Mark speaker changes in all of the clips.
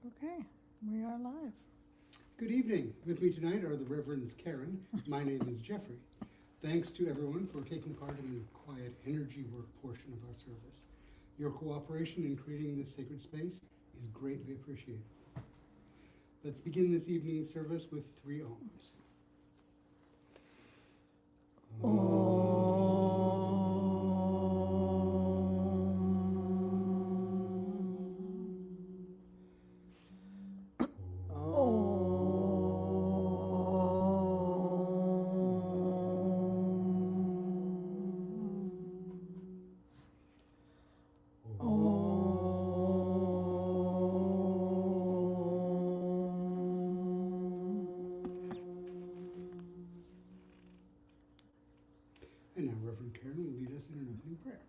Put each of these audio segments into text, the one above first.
Speaker 1: Okay, we are live.
Speaker 2: Good evening. With me tonight are the Reverends Karen. My name is Jeffrey. Thanks to everyone for taking part in the quiet energy work portion of our service. Your cooperation in creating this sacred space is greatly appreciated. Let's begin this evening's service with 3 ohms. And now Reverend Karen will lead us in an opening prayer.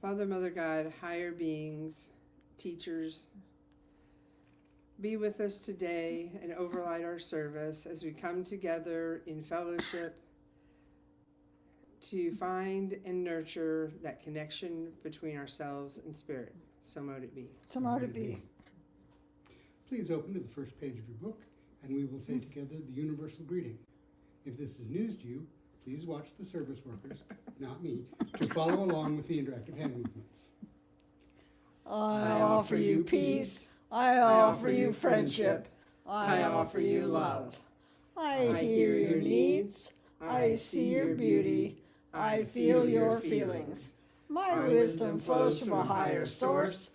Speaker 3: Father, Mother God, higher beings, teachers, be with us today and overlight our service as we come together in fellowship to find and nurture that connection between ourselves and spirit. So mote it be.
Speaker 1: So mote it be.
Speaker 2: Please open to the first page of your book, and we will say together the universal greeting. If this is news to you, please watch the service workers, not me, to follow along with the interactive hand movements.
Speaker 1: I offer you peace. I offer you friendship. I offer you love. I hear your needs. I see your beauty. I feel your feelings. My wisdom flows from a higher source.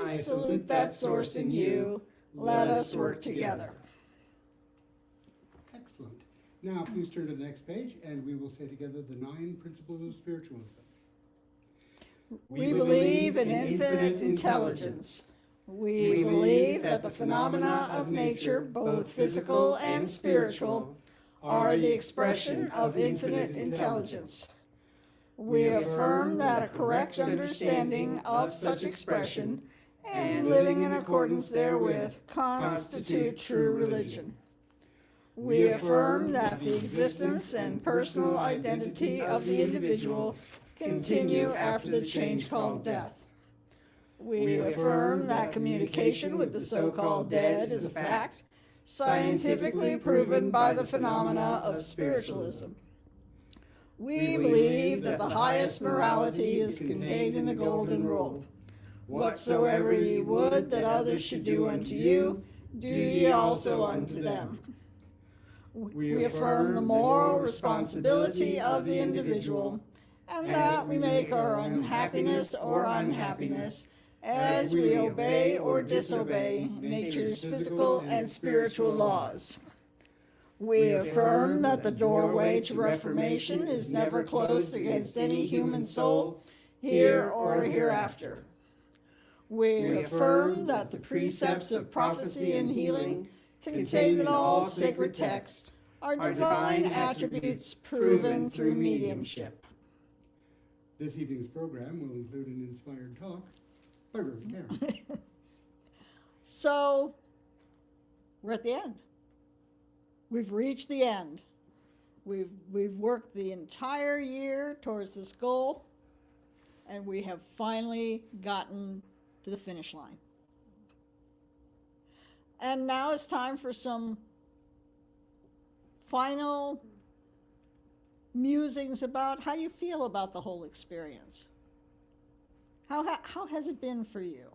Speaker 1: I salute that source in you. Let us work together.
Speaker 2: Excellent. Now please turn to the next page, and we will say together the 9 principles of spiritualism.
Speaker 1: We believe in infinite intelligence. We believe that the phenomena of nature, both physical and spiritual, are the expression of infinite intelligence. We affirm that a correct understanding of such expression and living in accordance therewith constitute true religion. We affirm that the existence and personal identity of the individual continue after the change called death. We affirm that communication with the so-called dead is a fact, scientifically proven by the phenomena of spiritualism. We believe that the highest morality is contained in the Golden Rule. Whatsoever ye would that others should do unto you, do ye also unto them. We affirm the moral responsibility of the individual, and that we make our own happiness or unhappiness as we obey or disobey nature's physical and spiritual laws. We affirm that the doorway to reformation is never closed against any human soul, here or hereafter. We affirm that the precepts of prophecy and healing contained in all sacred texts are divine attributes proven through mediumship.
Speaker 2: This evening's program will include an inspired talk by Reverend Karen.
Speaker 1: So, we're at the end. We've reached the end. We've worked the entire year towards this goal, and we have finally gotten to the finish line. And now it's time for some final musings about how you feel about the whole experience. How has it been for you?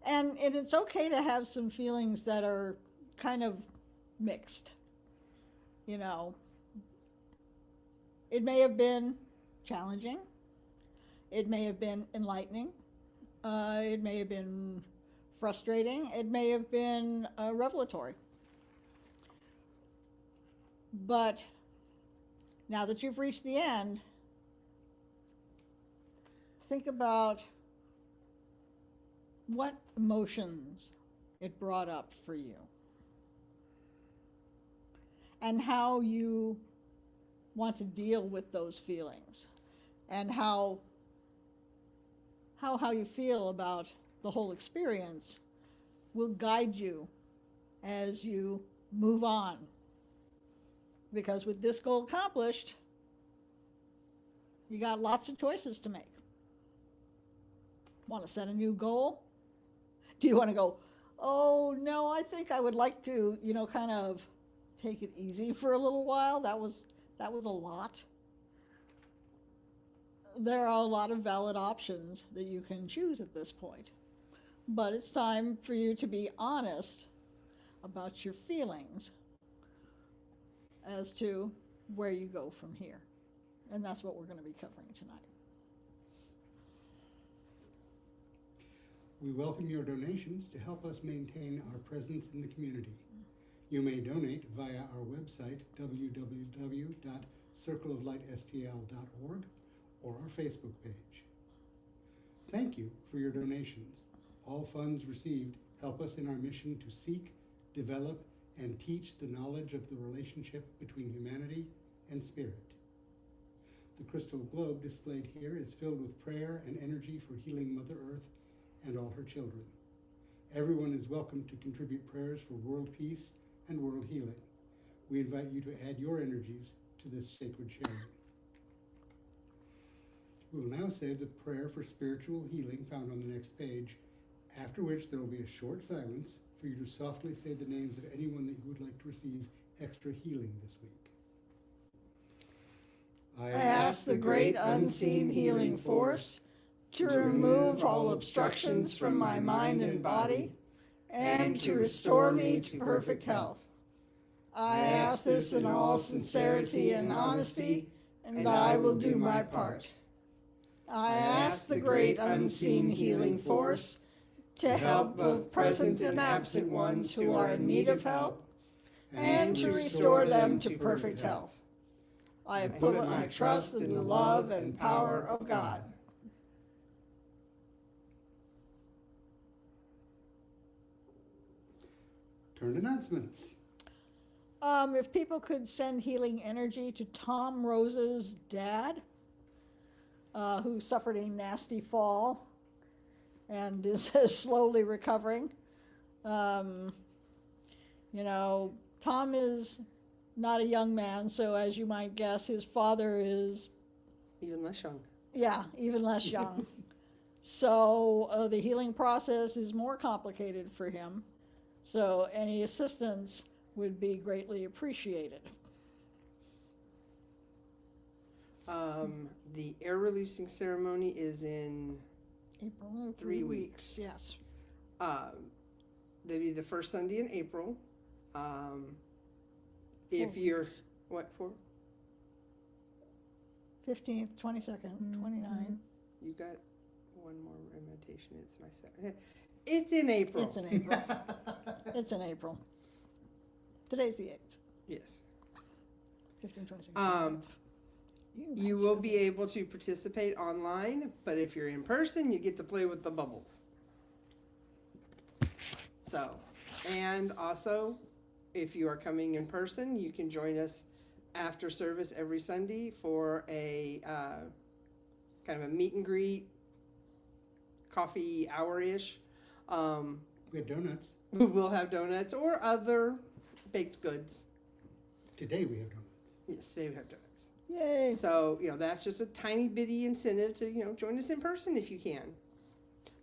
Speaker 1: And it's okay to have some feelings that are kind of mixed. You know, it may have been challenging. It may have been enlightening. It may have been frustrating. It may have been revelatory. But now that you've reached the end, think about what emotions it brought up for you and how you want to deal with those feelings and how you feel about the whole experience will guide you as you move on. Because with this goal accomplished, you got lots of choices to make. want to set a new goal? Do you want to go, oh, no, I think I would like to, kind of take it easy for a little while? That was a lot. There are a lot of valid options that you can choose at this point. But it's time for you to be honest about your feelings as to where you go from here. And that's what we're going to be covering tonight.
Speaker 2: We welcome your donations to help us maintain our presence in the community. You may donate via our website, www.circleoflightstl.org, or our Facebook page. Thank you for your donations. All funds received help us in our mission to seek, develop, and teach the knowledge of the relationship between humanity and spirit. The crystal globe displayed here is filled with prayer and energy for healing Mother Earth and all her children. Everyone is welcome to contribute prayers for world peace and world healing. We invite you to add your energies to this sacred sharing. We will now say the prayer for spiritual healing found on the next page, after which there will be a short silence for you to softly say the names of anyone that you would like to receive extra healing this week.
Speaker 1: I ask the great unseen healing force to remove all obstructions from my mind and body and to restore me to perfect health. I ask this in all sincerity and honesty, and I will do my part. I ask the great unseen healing force to help both present and absent ones who are in need of help and to restore them to perfect health. I put my trust in the love and power of God.
Speaker 2: Turn announcements.
Speaker 1: If people could send healing energy to Tom Rose's dad, who suffered a nasty fall and is slowly recovering. Tom is not a young man, so as you might guess, his father is
Speaker 3: Even less young.
Speaker 1: Yeah, even less young. So the healing process is more complicated for him. So any assistance would be greatly appreciated.
Speaker 3: The air releasing ceremony is in
Speaker 1: April,
Speaker 3: 3 weeks.
Speaker 1: Yes.
Speaker 3: They'll be the first Sunday in April.
Speaker 1: 4
Speaker 3: If you're,
Speaker 1: weeks.
Speaker 3: what, for?
Speaker 1: 15th, 22nd, 29th.
Speaker 3: You got one more invitation. It's my second. It's in April.
Speaker 1: It's in April. It's in April. Today's the 8th.
Speaker 3: Yes.
Speaker 1: 15, 26.
Speaker 3: You will be able to participate online, but if you're in person, you get to play with the bubbles. So, and also, if you are coming in person, you can join us after service every Sunday for a kind of a meet and greet, coffee hour-ish.
Speaker 2: We have donuts.
Speaker 3: We'll have donuts or other baked goods.
Speaker 2: Today we have donuts.
Speaker 3: Yes, today we have donuts.
Speaker 1: Yay.
Speaker 3: So, that's just a tiny bitty incentive to, join us in person if you can.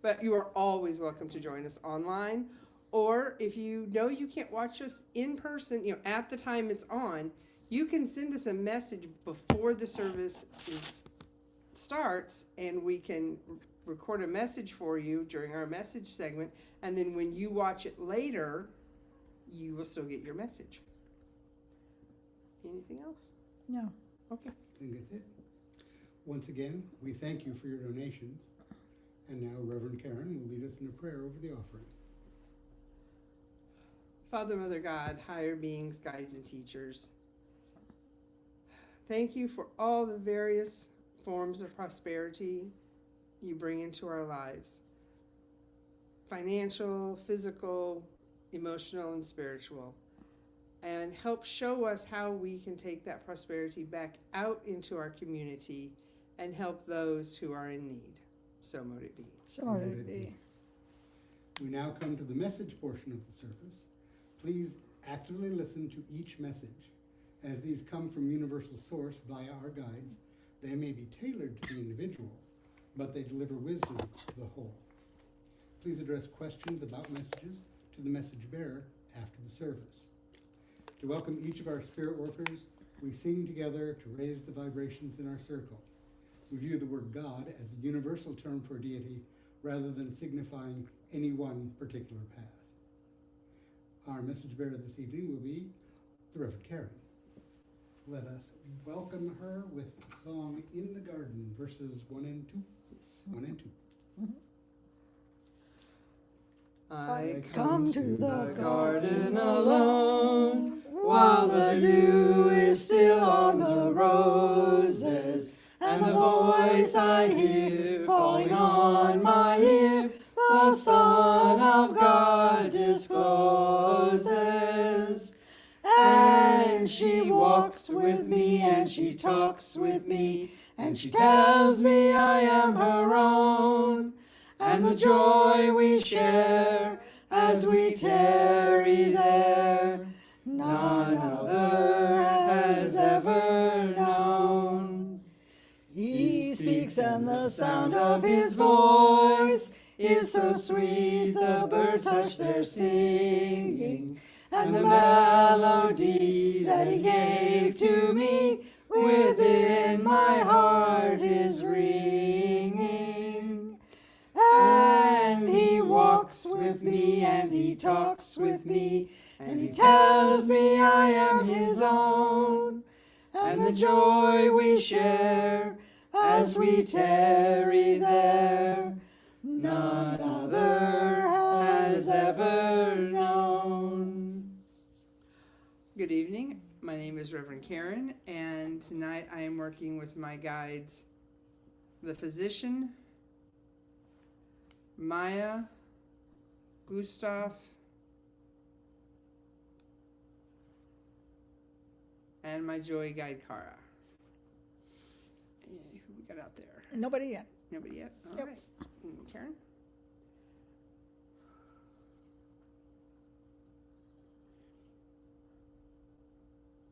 Speaker 3: But you are always welcome to join us online. Or if you know you can't watch us in person, at the time it's on, you can send us a message before the service starts, and we can record a message for you during our message segment. And then when you watch it later, you will still get your message. Anything else?
Speaker 1: No.
Speaker 3: Okay.
Speaker 2: I think that's it. Once again, we thank you for your donations. And now Reverend Karen will lead us in a prayer over the offering.
Speaker 3: Father, Mother, God, higher beings, guides, and teachers, thank you for all the various forms of prosperity you bring into our lives. Financial, physical, emotional, and spiritual. And help show us how we can take that prosperity back out into our community and help those who are in need. So mote it be.
Speaker 1: So mote it be.
Speaker 2: We now come to the message portion of the service. Please actively listen to each message. As these come from universal source via our guides, they may be tailored to the individual, but they deliver wisdom to the whole. Please address questions about messages to the message bearer after the service. To welcome each of our spirit workers, we sing together to raise the vibrations in our circle. We view the word God as a universal term for deity rather than signifying any one particular path. Our message bearer this evening will be the Reverend Karen. Let us welcome her with the song In the Garden, verses 1 and 2. 1 and 2.
Speaker 3: I
Speaker 1: come to the
Speaker 3: garden alone, while the dew is still on the roses, and the voice I hear falling on my ear, the Son of God discloses. And she walks with me, and she talks with me, and she tells me I am her own. And the joy we share as we tarry there, none other has ever known. He speaks, and the sound of his voice is so sweet, the birds hush their singing, and the melody that he gave to me within my heart is ringing. And he walks with me, and he talks with me, and he tells me I am his own. And the joy we share as we tarry there, none other has ever known. Good evening. My name is Reverend Karen, and tonight I am working with my guides, the physician, Maya, Gustav, and my joy guide, Kara. Who we got out there?
Speaker 1: Nobody yet.
Speaker 3: Nobody yet? All
Speaker 1: Yep.
Speaker 3: right. Karen?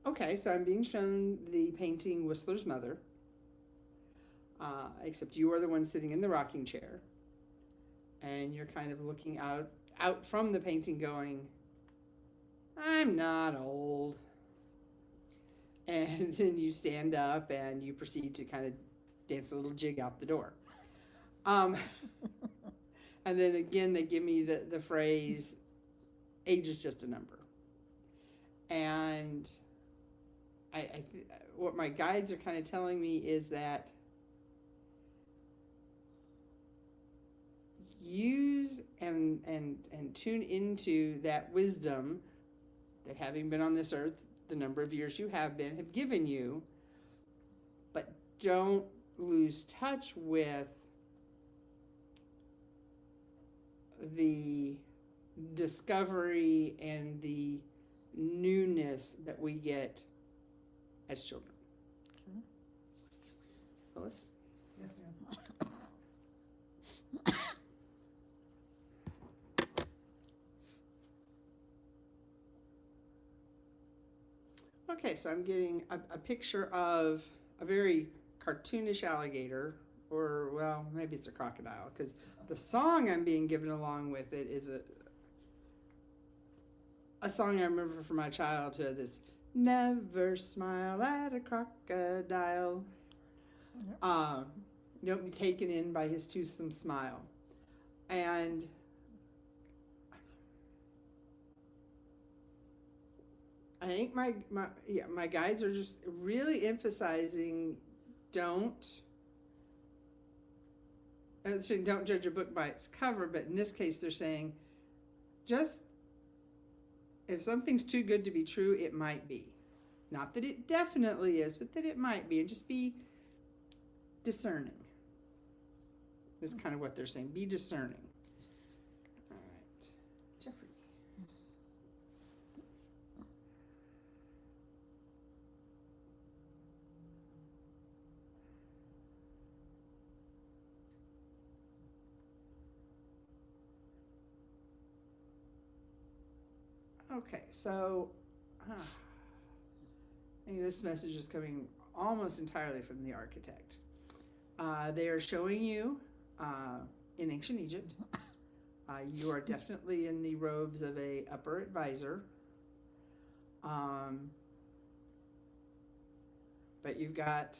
Speaker 3: Okay, so I'm being shown the painting Whistler's Mother, except you are the one sitting in the rocking chair, and you're kind of looking out from the painting going, I'm not old. And then you stand up and you proceed to kind of dance a little jig out the door. And then again, they give me the phrase, age is just a number. And what my guides are kind of telling me is that use and tune into that wisdom that, having been on this earth the number of years you have given you, but don't lose touch with the discovery and the newness that we get as children.
Speaker 1: Okay.
Speaker 3: Phyllis? Okay, so I'm getting a picture of a very cartoonish alligator, or, well, maybe it's a crocodile, because the song I'm being given along with it is a song I remember from my childhood that's never smile at a crocodile.
Speaker 1: Yep.
Speaker 3: Don't be taken in by his toothsome smile. And I think my guides are just really emphasizing don't judge a book by its cover, but in this case they're saying just if something's too good to be true, it might be. Not that it definitely is, but that it might be, and just be discerning. Is kind of what they're saying. Be discerning. All right. Jeffrey. Okay, so I think this message is coming almost entirely from the architect. They are showing you in ancient Egypt. You are definitely in the robes of a upper advisor. But you've got,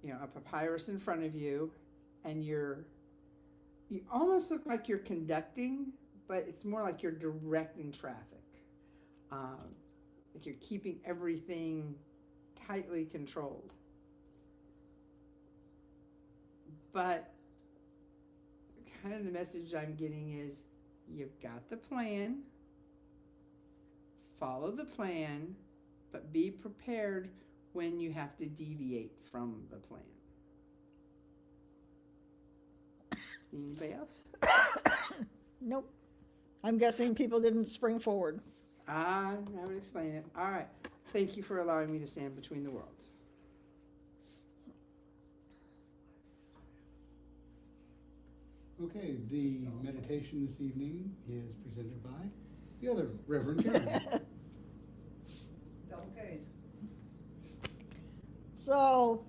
Speaker 3: a papyrus in front of you, and you almost look like you're conducting, but it's more like you're directing traffic. Like you're keeping everything tightly controlled. But kind of the message I'm getting is you've got the plan, follow the plan, but be prepared when you have to deviate from the plan. Anybody else?
Speaker 1: Nope. I'm guessing people didn't spring forward.
Speaker 3: I would explain it. All right. Thank you for allowing me to stand between the worlds.
Speaker 2: Okay, the meditation this evening is presented by the other Reverend Karen.
Speaker 4: Okay.
Speaker 1: So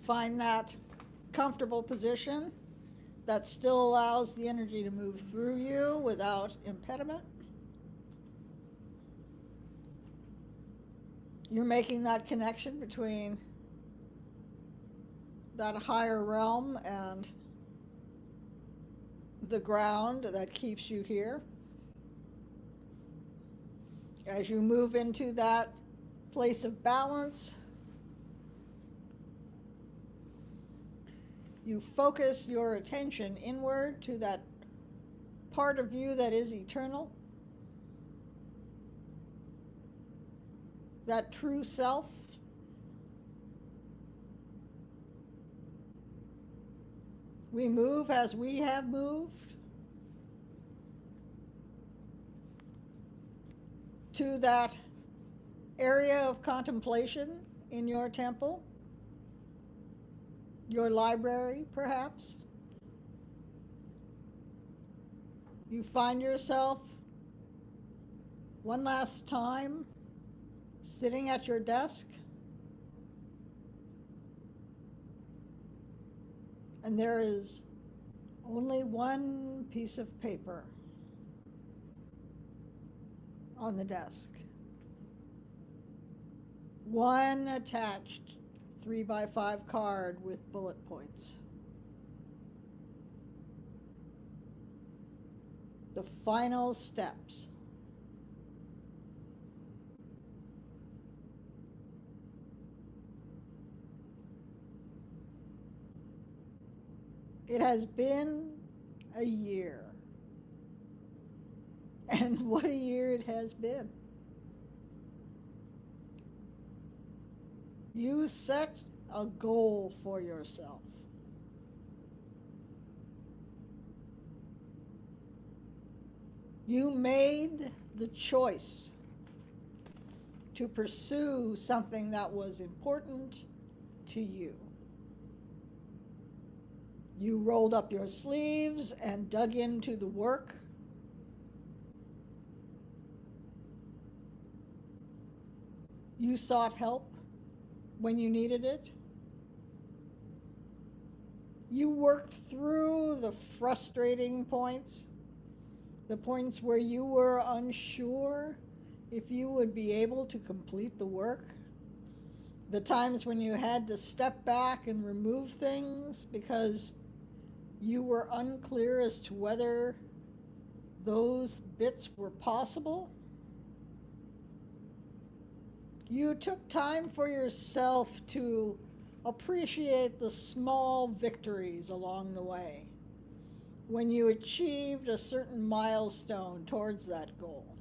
Speaker 1: find that comfortable position that still allows the energy to move through you without impediment. You're making that connection between that higher realm and the ground that keeps you here. As you move into that place of balance, you focus your attention inward to that part of you that is eternal, that true self. We move as we have moved to that area of contemplation in your temple, your library, perhaps. You find yourself one last time sitting at your desk, and there is only one piece of paper on the desk. One attached 3x5 card with bullet points. The final steps. It has been a year. And what a year it has been. You set a goal for yourself. You made the choice to pursue something that was important to you. You rolled up your sleeves and dug into the work. You sought help when you needed it. You worked through the frustrating points, the points where you were unsure if you would be able to complete the work, the times when you had to step back and remove things because you were unclear as to whether those bits were possible. You took time for yourself to appreciate the small victories along the way when you achieved a certain milestone towards that goal.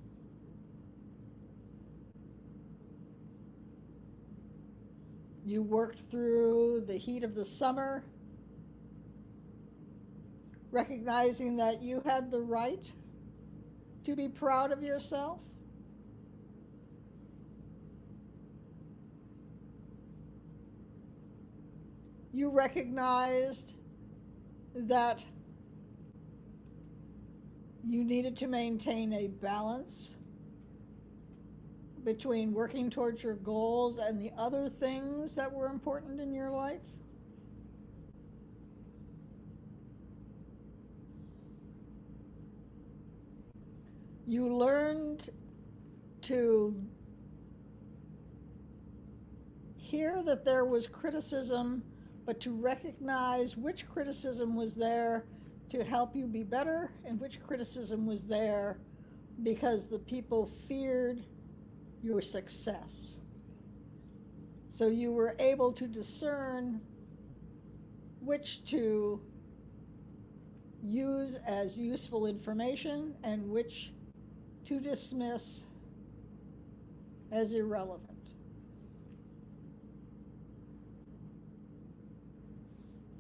Speaker 1: You worked through the heat of the summer, recognizing that you had the right to be proud of yourself. You recognized that you needed to maintain a balance between working towards your goals and the other things that were important in your life. You learned to hear that there was criticism, but to recognize which criticism was there to help you be better and which criticism was there because the people feared your success. So you were able to discern which to use as useful information and which to dismiss as irrelevant.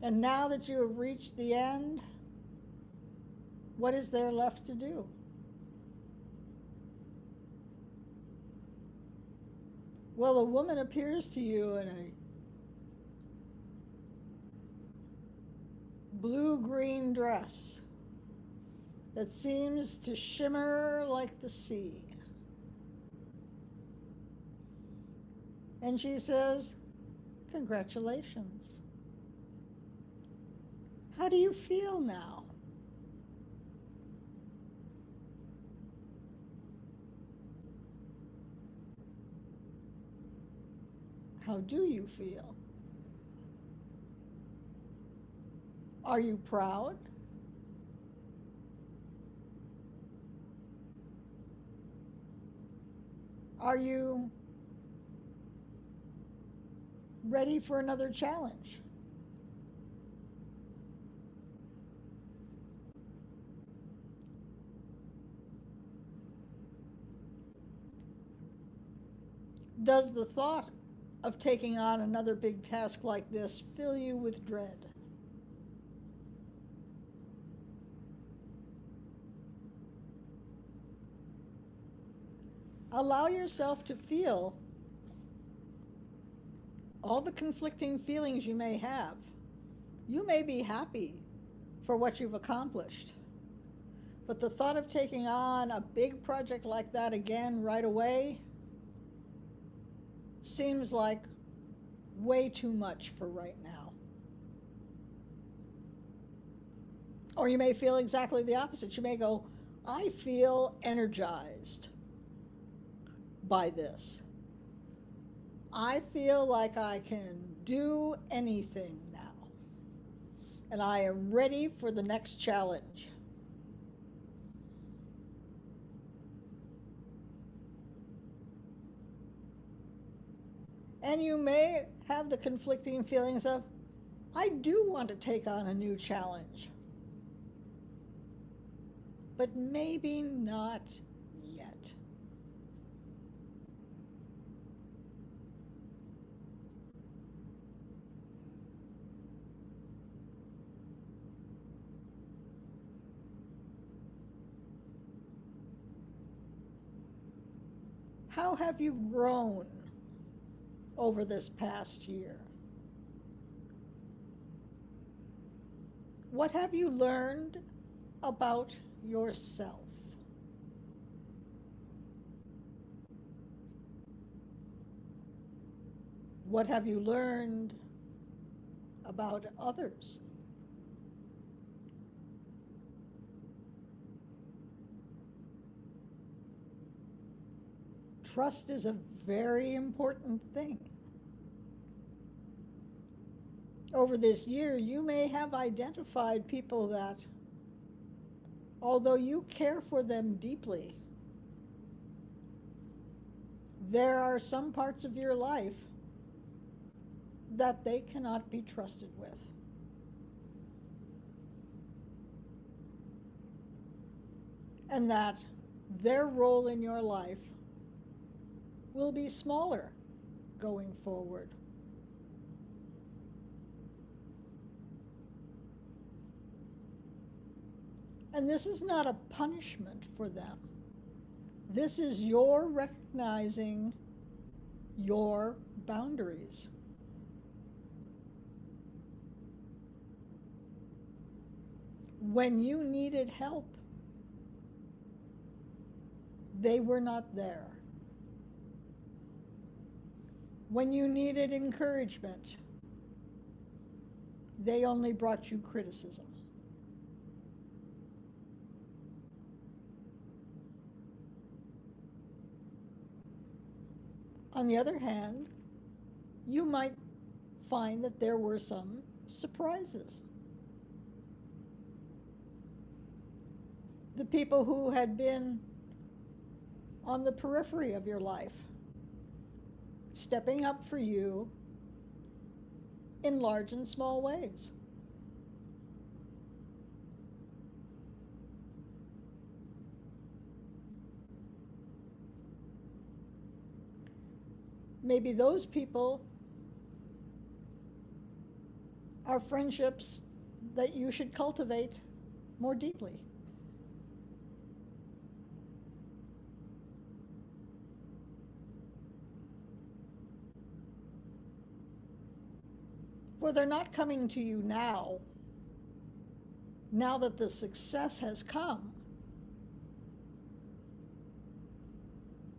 Speaker 1: And now that you have reached the end, what is there left to do? Well, a woman appears to you in a blue-green dress that seems to shimmer like the sea. And she says, "Congratulations. How do you feel now?" How do you feel? Are you proud? Are you ready for another challenge? Does the thought of taking on another big task like this fill you with dread? Allow yourself to feel all the conflicting feelings you may have. You may be happy for what you've accomplished, but the thought of taking on a big project like that again right away seems like way too much for right now. Or you may feel exactly the opposite. You may go, "I feel energized by this. I feel like I can do anything now, and I am ready for the next challenge." And you may have the conflicting feelings of, "I do want to take on a new challenge, but maybe not yet." How have you grown over this past year? What have you learned about yourself? What have you learned about others? Trust is a very important thing. Over this year, you may have identified people that, although you care for them deeply, there are some parts of your life that they cannot be trusted with. And that their role in your life will be smaller going forward. And this is not a punishment for them. This is your recognizing your boundaries. When you needed help, they were not there. When you needed encouragement, they only brought you criticism. On the other hand, you might find that there were some surprises. The people who had been on the periphery of your life, stepping up for you in large and small ways. Maybe those people are friendships that you should cultivate more deeply. For they're not coming to you now that the success has come.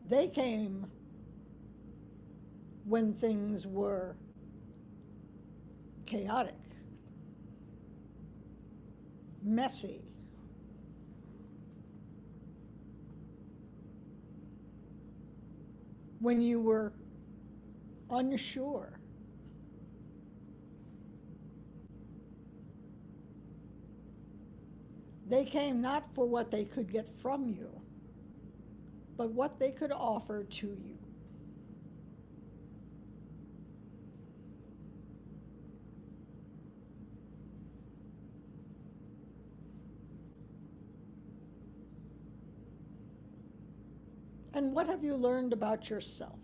Speaker 1: They came when things were chaotic, messy, when you were unsure. They came not for what they could get from you, but what they could offer to you. And what have you learned about yourself?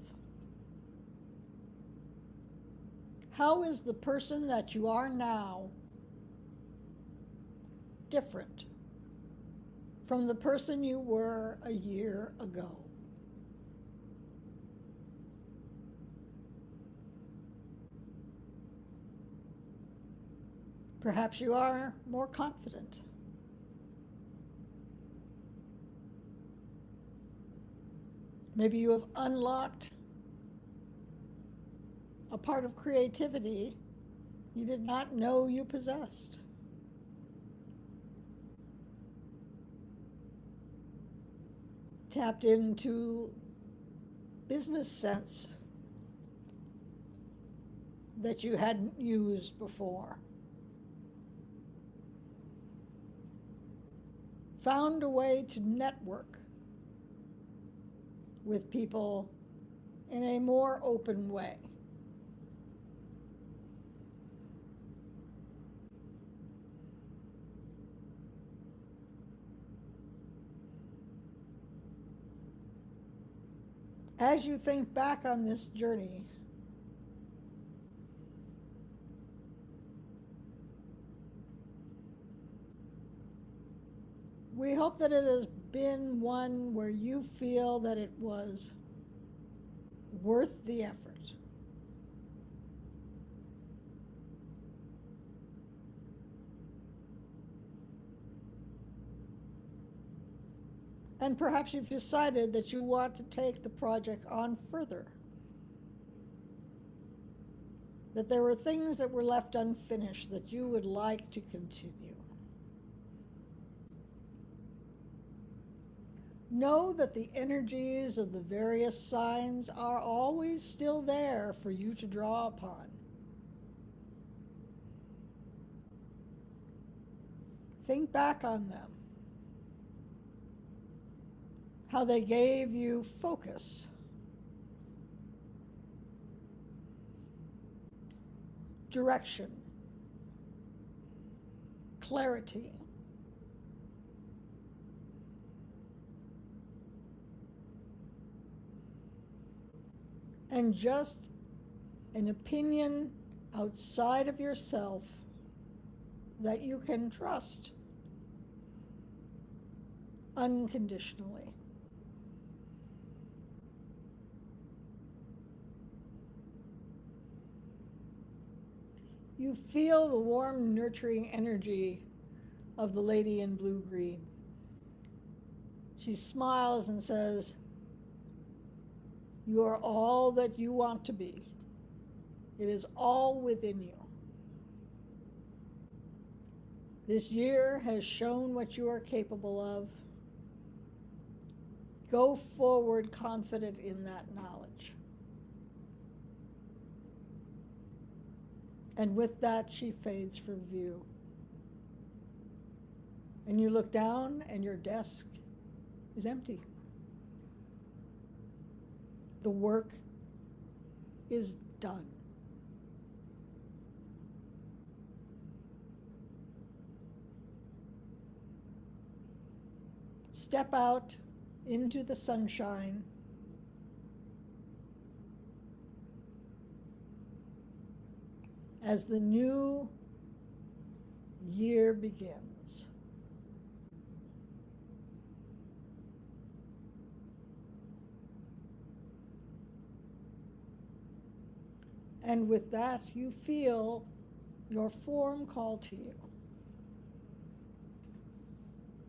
Speaker 1: How is the person that you are now different from the person you were a year ago? Perhaps you are more confident. Maybe you have unlocked a part of creativity you did not know you possessed. Tapped into business sense that you hadn't used before. Found a way to network with people in a more open way. As you think back on this journey, we hope that it has been one where you feel that it was worth the effort. And perhaps you've decided that you want to take the project on further. That there were things that were left unfinished that you would like to continue. Know that the energies of the various signs are always still there for you to draw upon. Think back on them. How they gave you focus, direction, clarity, and just an opinion outside of yourself that you can trust unconditionally. You feel the warm, nurturing energy of the lady in blue-green. She smiles and says, "You are all that you want to be. It is all within you. This year has shown what you are capable of. Go forward confident in that knowledge." And with that, she fades from view. And you look down, and your desk is empty. The work is done. Step out into the sunshine. As the new year begins. And with that, you feel your form call to you.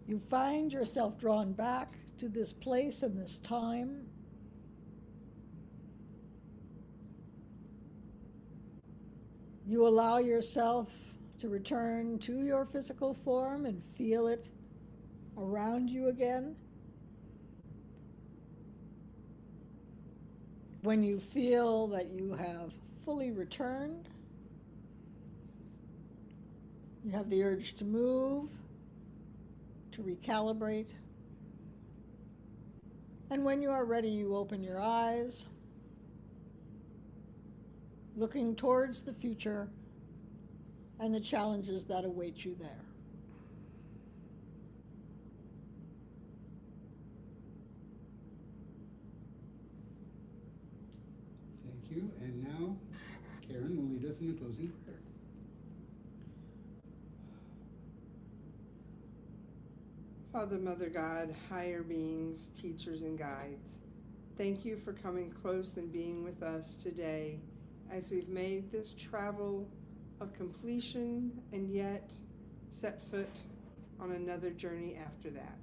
Speaker 1: You find yourself drawn back to this place and this time. You allow yourself to return to your physical form and feel it around you again. When you feel that you have fully returned, you have the urge to move, to recalibrate. And when you are ready, you open your eyes, looking towards the future and the challenges that await you there.
Speaker 2: Thank you. And now, Karen will lead us in the closing prayer.
Speaker 3: Father, Mother God, higher beings, teachers, and guides, thank you for coming close and being with us today as we've made this travel of completion and yet set foot on another journey after that.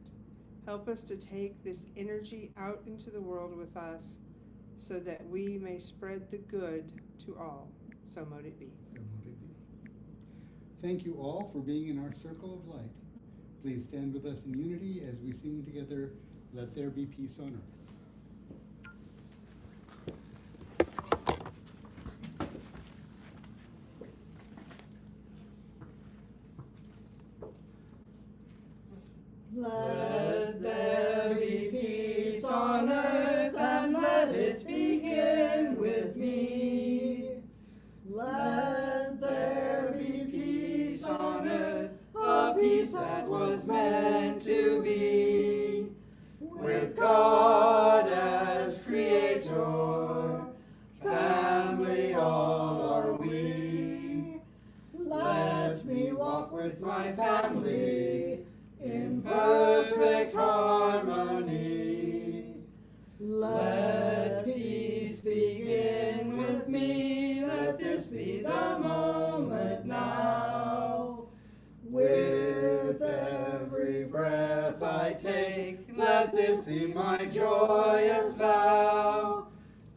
Speaker 3: Help us to take this energy out into the world with us so that we may spread the good to all. So mote it be.
Speaker 2: So mote it be. Thank you all for being in our circle of light. Please stand with us in unity as we sing together, Let There Be Peace on Earth.
Speaker 1: Let there be peace on earth, and let it begin with me. Let there be peace on earth, a peace that was meant to be. With God as creator, family all are we. Let me walk with my family in perfect harmony. Let peace begin with me, let this be the moment now. With every breath I take, let this be my joyous vow.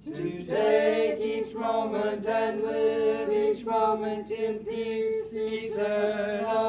Speaker 1: To take each moment and live each moment in peace eternal.